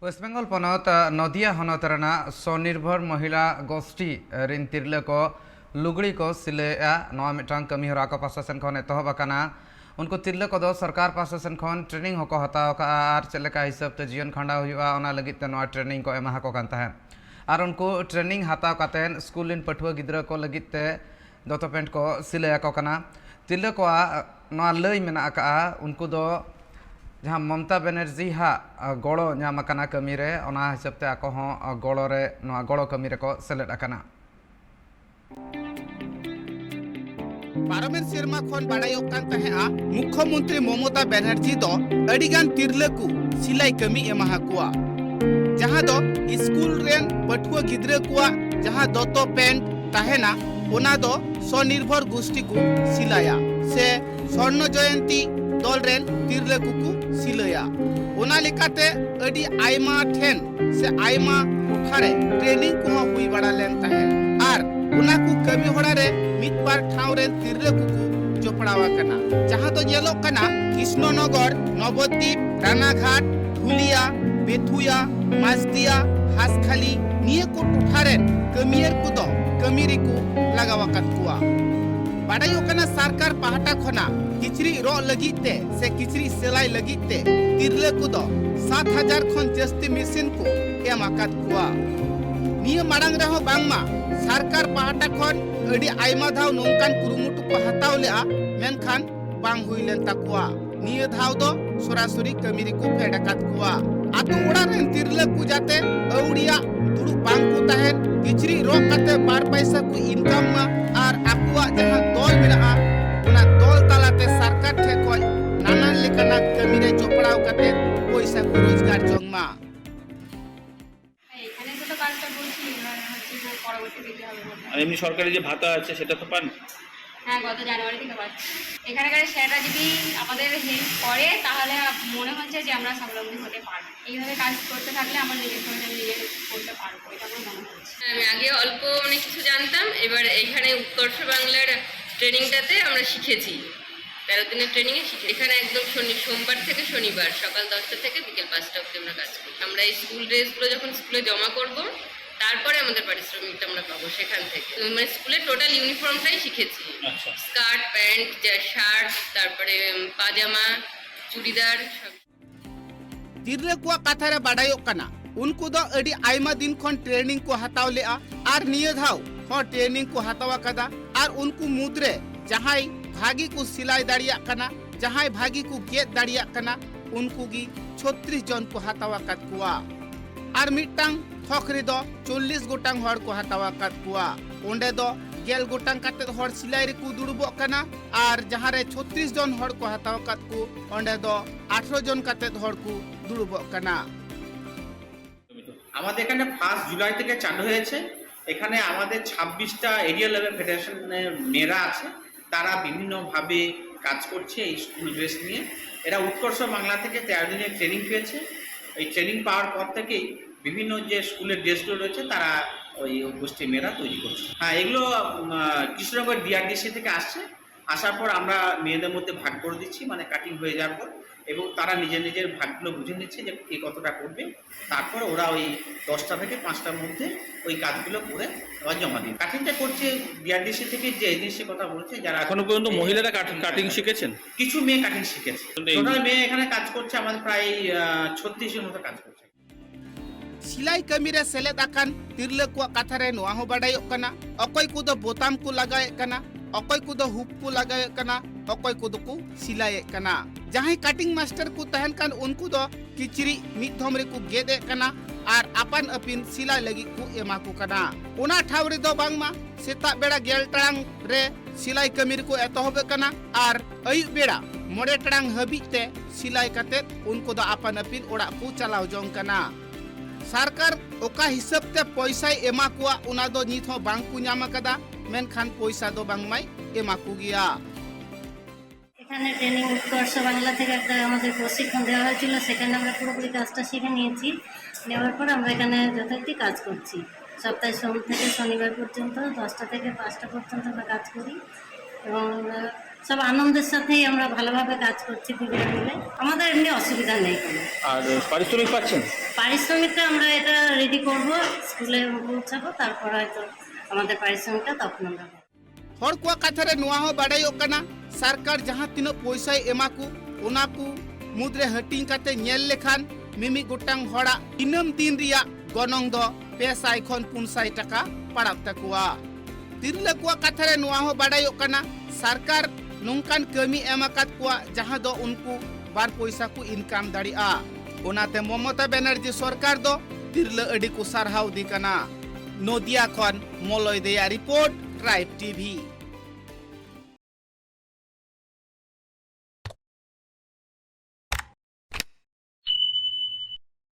Waste Bengal पनत नदिया हनत स्वनिर्भर महिला गोष्ठी रिन तिरले को लुगड़ी को सिलेया नवा मिटांग कमी हरा को पासेसन खन एतहब अकाना उनको तिरले को दो सरकार पासेसन खन ट्रेनिंग होको हताव का आर चलेका हिसाब ते जीवन खंडा हुआ ओना लगित ते नवा ट्रेनिंग को एमा को कान तहन आर उनको ट्रेनिंग हताव कातेन स्कूल इन पठुआ गिद्रा को लगित ते दोतो पेंट को सिलेया को काना तिरले को नवा लई मेना का उनको दो जहाँ ममता बनर्जी हा गड़ो नाम अकाना कमी रे ओना हिसाब ते आको हों गड़ो रे नवा गड़ो कमी रे को सेलेद अकाना पारमेन सेरमा खन बाडायोक कान तहेआ मुख्यमंत्री ममता बनर्जी दो अडिगान तिरले को सिलाई कमी एमाहा कुआ जहाँ दो स्कूल रेन पठुआ गिद्रे कुआ जहाँ दोतो पेंट तहेना ओना दो स्वनिर्भर गोष्ठी को सिलाया से स्वर्ण जयंती दल रेन तिरले कुकु सिलया ओना लेकाते अडी आयमा ठेन से आयमा उठारे ट्रेनिंग को हुई बड़ा लेन तहे आर ओना को कमी होड़ा रे मित बार ठाव रेन तिरले कुकु जोपड़ावा कना जहां तो जेलो कना कृष्णनगर नवद्वीप रानाघाट धुलिया बेथुया माजदिया हासखाली निये को उठारे कमियर को दो कमीरी को लगावा कतकुआ बाडायो कना सरकार पहाटा खना किचरी रो लगिते से किचरी सेलाई लगिते तिरले को दो 7,000 खन जस्ती मशीन को एम आकात कुआ निये माडांग रहो बांगमा सरकार पहाटा खन अडी आयमा धाव नोंकान कुरुमुटु को हताव लेआ मेनखान बांग हुइलेन ताकुआ निये धाव दो सरासरी कमीरी को फेडकात कुआ आतु ओड़ा रेन तिरले को जाते औडिया दुरु बांग को तहेन किचरी रो काते बार पैसा को इनकम मा आर आकुआ जहां दल मेना उना दल तालाते सरकार ठे कोय नानान लेकाना कमी रे चोपड़ाव काते पैसा को रोजगार जंगमा এখানে তো কাজটা বলছি হচ্ছে যে পরবর্তী দিতে হবে আর এমনি সরকারি যে ভাতা আছে সেটা তো পান? হ্যাঁ গত জানুয়ারি থেকে পাচ্ছি এখানকার সেটা যদি আমাদের হেল্প করে তাহলে মনে হচ্ছে যে আমরা স্বাবলম্বী হতে পারবো এইভাবে কাজ করতে থাকলে আমরা নিজের খরচা নিজে করতে পারবো এটা আমার মনে হচ্ছে। আমি আগে অল্প অনেক কিছু জানতাম, এবার এখানে উৎকর্ষ বাংলার ট্রেনিংটাতে আমরা শিখেছি 13 দিনের ট্রেনিংয়ে শিখে এখানে একদম সোমবার থেকে শনিবার সকাল 10টা থেকে বিকেল 5টা অবধি আমরা কাজ করি। আমরা এই স্কুল ড্রেসগুলো যখন স্কুলে জমা করব তারপরে আমাদের পারিশ্রমিকটা আমরা পাবো সেখান থেকে। মানে স্কুলে টোটাল ইউনিফর্মটাই শিখেছি, স্কার্ট প্যান্ট শার্ট তারপরে পাজামা চুড়িদার সব। तिरले को कथारे बाडायो कना उनको दो अडी आयमा दिन खन ट्रेनिंग को हताव लेआ आर निये धाव हो ट्रेनिंग को हतावा कदा आर उनको मुद्रे जहां भागी को सिलाई दाड़िया कना जहां भागी को गेट दाड़िया कना उनको गी 36 जन को हतावा कत कुआ आर मिटांग थोखरी दो 40 गोटांग हर को हतावा कत कुआ ओंडे दो गेल गोटांग काते हर सिलाई रे को दुड़बो कना आर जहां रे 36 जन हर को हतावा कत को ओंडे दो 18 जन काते हर को दुड़बो कना। আমাদের এখানে 1 জুলাই থেকে চালু হয়েছে। এখানে আমাদের 26টা এরিয়া লেভেল ফেডারেশনের মেয়েরা আছে, তারা বিভিন্নভাবে কাজ করছে এই স্কুল ড্রেস নিয়ে। এরা উৎকর্ষ বাংলা থেকে 13 দিনের ট্রেনিং পেয়েছে। এই ট্রেনিং পাওয়ার পর থেকেই বিভিন্ন যে স্কুলের ড্রেসগুলো রয়েছে তারা ওই গোষ্ঠী মেয়েরা তৈরি করছে। হ্যাঁ, এগুলো কৃষ্ণনগর ডিআরডিসি থেকে আসছে। আসার পর আমরা মেয়েদের মধ্যে ভাগ করে দিচ্ছি, মানে কাটিং হয়ে যাওয়ার পর, এবং তারা নিজের নিজের ভাগগুলো বুঝে নিচ্ছে যে কে কতটা করবে। তারপর ওরা ওই 10টা থেকে 5টার মধ্যে ওই কাজগুলো করে আবার জমা দিন। কাটিংটা করছে ডিআরডিসি থেকে যে এজেন্সির কথা বলছে, যারা এখনো পর্যন্ত মহিলারা কাটিং শিখেছেন? কিছু মেয়ে কাটিং শিখেছে। টোটাল মেয়ে এখানে কাজ করছে আমাদের প্রায় 36 এর মতো কাজ করছে। सिलाई कमी रे सेलेद आकान तिरले को कथा रे नोआ हो बाडायो कना अकय को दो बोताम को लगाए कना अकय को दो हुक को लगाए कना अकय को दो को सिलाए कना जहां कटिंग मास्टर को तहन कान उनको दो किचरी मिद धम रे को गेदे कना आर अपन अपिन सिलाई लगी को एमा को कना ओना ठाव रे दो बांगमा सेता बेड़ा गेल टांग रे सिलाई कमी रे को एतहबे कना आर अयु बेड़ा मोड़े टांग हबिते सिलाई कते उनको दो अपन अपिन ओड़ा को चलाव जोंग कना सरकार ओका हिसाब ते पैसा एमा कुआ उना दो नित हो बांग को नाम कदा मेनखान पैसा दो बांग माई एमा को गया। এখানে ট্রেনিং উৎকর্ষ বাংলা থেকে একটা আমাদের প্রশিক্ষণ দেওয়া হয়েছিল, সেখানে আমরা পুরোপুরি কাজটা শিখে নিয়েছি। নেওয়ার পর আমরা এখানে যথারীতি কাজ করছি। সপ্তাহে সোম থেকে শনিবার পর্যন্ত 10টা থেকে 5টা পর্যন্ত আমরা কাজ করি এবং সব আনন্দের সাথেই আমরা ভালোভাবে কাজ করছি দুজনে মিলে। আমাদের এমনি অসুবিধা নেই কোনো। আর পারিশ্রমিক পাচ্ছেন? পারিশ্রমিকটা আমরা এটা রেডি করব, স্কুলে পৌঁছাবো, তারপর হয়তো আমাদের পারিশ্রমিকটা তখন আমরা পাবো। हर को कथा रे नुआ हो बाडायो कना सरकार जहां तीनो पैसा एमाकू ओनाकू मुद्रे हटिंग काते नेल लेखान मिमि गोटांग हड़ा दिनम दिन रिया गनंग दो 200 खन 400 टाका पड़ाब तकुआ तिरले को कथा रे नुआ हो बाडायो कना सरकार नोंकान कमी एमाकात कुआ जहां दो उनको बार पैसा को इनकम दाड़िया ओनाते ममता बनर्जी सरकार दो तिरले अडी को सरहाव दी कना नदिया खन मलय देया रिपोर्ट ट्राइब टीवी।